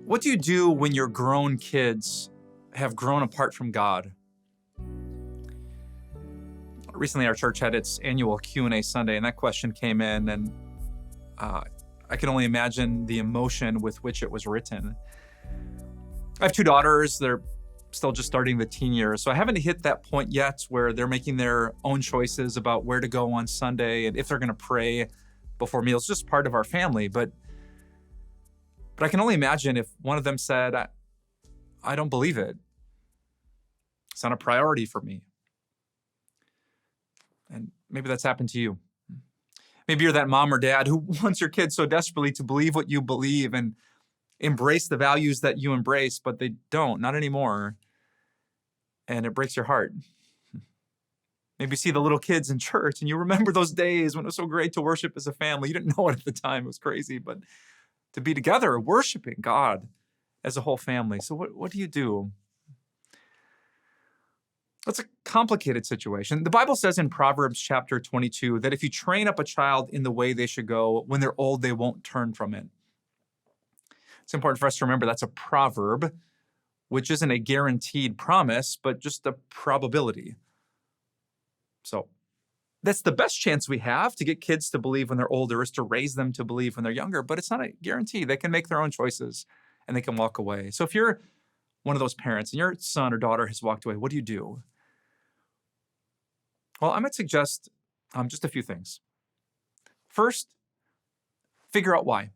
What do you do when your grown kids have grown apart from God? Recently, our church had its annual Q&A Sunday, and that question came in, and I can only imagine the emotion with which it was written. I have two daughters. They're still just starting the teen years, so I haven't hit that point yet where they're making their own choices about where to go on Sunday and if they're going to pray before meals. It's just part of our family, but I can only imagine if one of them said, I don't believe it. It's not a priority for me. And maybe that's happened to you. Maybe you're that mom or dad who wants your kids so desperately to believe what you believe and embrace the values that you embrace, but they don't, not anymore. And it breaks your heart. Maybe you see the little kids in church and you remember those days when it was so great to worship as a family. You didn't know it at the time. It was crazy, but to be together, worshiping God as a whole family. So what do you do? That's a complicated situation. The Bible says in Proverbs chapter 22 that if you train up a child in the way they should go, when they're old, they won't turn from it. It's important for us to remember that's a proverb, which isn't a guaranteed promise, but just a probability. So that's the best chance we have to get kids to believe when they're older, is to raise them to believe when they're younger, but it's not a guarantee. They can make their own choices and they can walk away. So if you're one of those parents and your son or daughter has walked away, what do you do? Well, I might suggest just a few things. First, figure out why.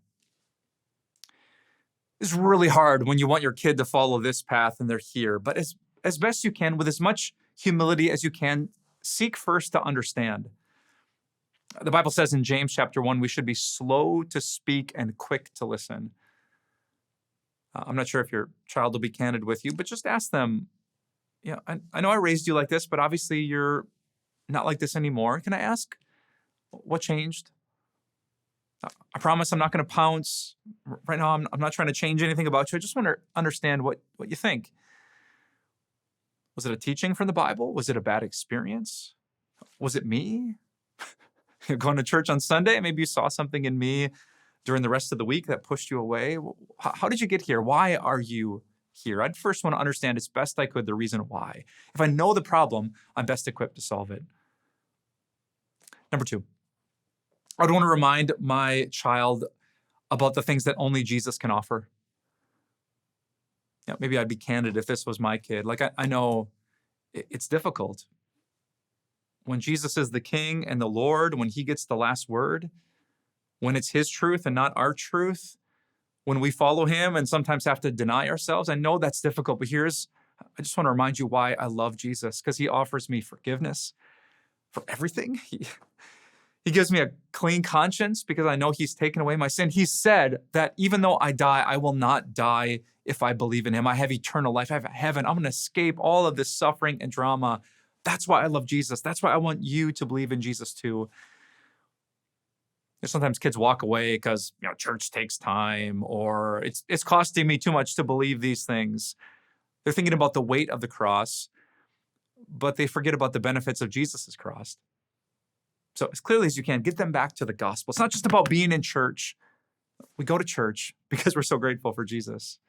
It's really hard when you want your kid to follow this path and they're here, but as best you can, with as much humility as you can, seek first to understand. The Bible says in James chapter 1, we should be slow to speak and quick to listen. I'm not sure if your child will be candid with you, but just ask them, I know I raised you like this, but obviously you're not like this anymore. Can I ask what changed? I promise I'm not going to pounce. Right now, I'm not trying to change anything about you. I just want to understand what you think. Was it a teaching from the Bible? Was it a bad experience? Was it me? Going to church on Sunday, maybe you saw something in me during the rest of the week that pushed you away. How did you get here? Why are you here? I'd first want to understand as best I could the reason why. If I know the problem, I'm best equipped to solve it. Number two, I'd want to remind my child about the things that only Jesus can offer. Maybe I'd be candid if this was my kid. Like, I know it's difficult. When Jesus is the King and the Lord, when he gets the last word, when it's his truth and not our truth, when we follow him and sometimes have to deny ourselves, I know that's difficult, but I just want to remind you why I love Jesus, because he offers me forgiveness for everything. He gives me a clean conscience because I know he's taken away my sin. He said that even though I die, I will not die if I believe in him. I have eternal life. I have heaven. I'm going to escape all of this suffering and drama. That's why I love Jesus. That's why I want you to believe in Jesus too. Sometimes kids walk away because church takes time, or it's costing me too much to believe these things. They're thinking about the weight of the cross, but they forget about the benefits of Jesus' cross. So as clearly as you can, get them back to the gospel. It's not just about being in church. We go to church because we're so grateful for Jesus.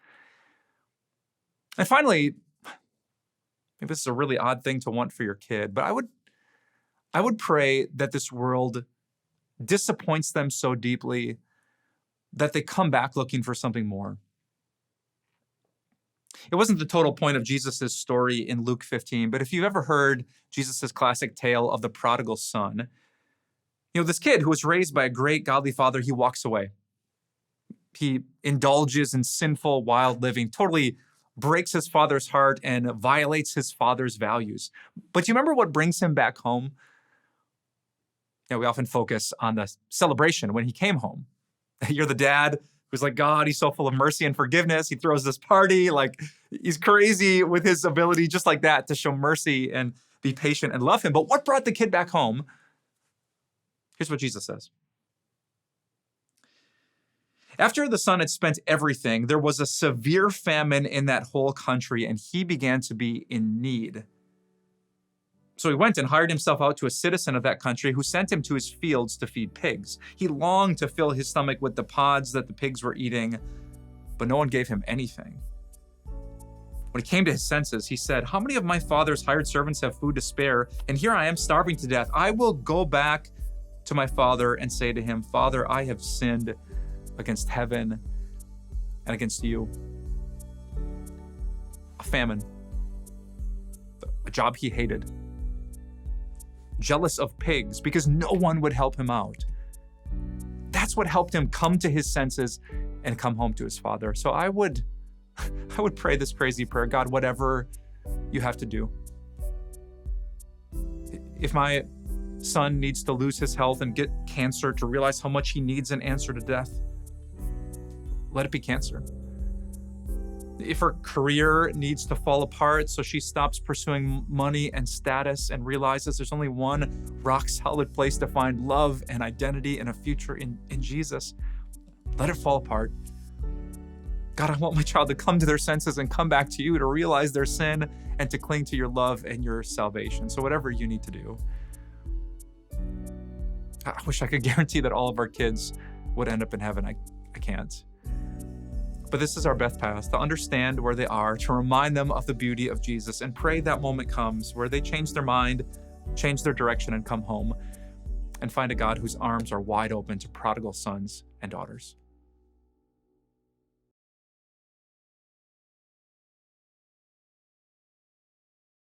And finally, maybe this is a really odd thing to want for your kid, but I would pray that this world disappoints them so deeply that they come back looking for something more. It wasn't the total point of Jesus' story in Luke 15, but if you've ever heard Jesus' classic tale of the prodigal son, this kid who was raised by a great godly father, he walks away. He indulges in sinful, wild living, totally breaks his father's heart and violates his father's values. But do you remember what brings him back home? We often focus on the celebration when he came home. You're the dad who's like, God, he's so full of mercy and forgiveness. He throws this party, like he's crazy with his ability just like that to show mercy and be patient and love him. But what brought the kid back home? Here's what Jesus says. After the son had spent everything, there was a severe famine in that whole country, and he began to be in need. So he went and hired himself out to a citizen of that country who sent him to his fields to feed pigs. He longed to fill his stomach with the pods that the pigs were eating, but no one gave him anything. When he came to his senses, he said, "How many of my father's hired servants have food to spare? And here I am starving to death. I will go back to my father and say to him, 'Father, I have sinned against heaven and against you.'" A famine, a job he hated, jealous of pigs because no one would help him out. That's what helped him come to his senses and come home to his father. So I would pray this crazy prayer: God, whatever you have to do. If my son needs to lose his health and get cancer to realize how much he needs an answer to death, let it be cancer. If her career needs to fall apart so she stops pursuing money and status and realizes there's only one rock solid place to find love and identity and a future in Jesus, let it fall apart. God, I want my child to come to their senses and come back to you, to realize their sin and to cling to your love and your salvation. So whatever you need to do. I wish I could guarantee that all of our kids would end up in heaven. I can't. But this is our best path, to understand where they are, to remind them of the beauty of Jesus, and pray that moment comes where they change their mind, change their direction, and come home and find a God whose arms are wide open to prodigal sons and daughters.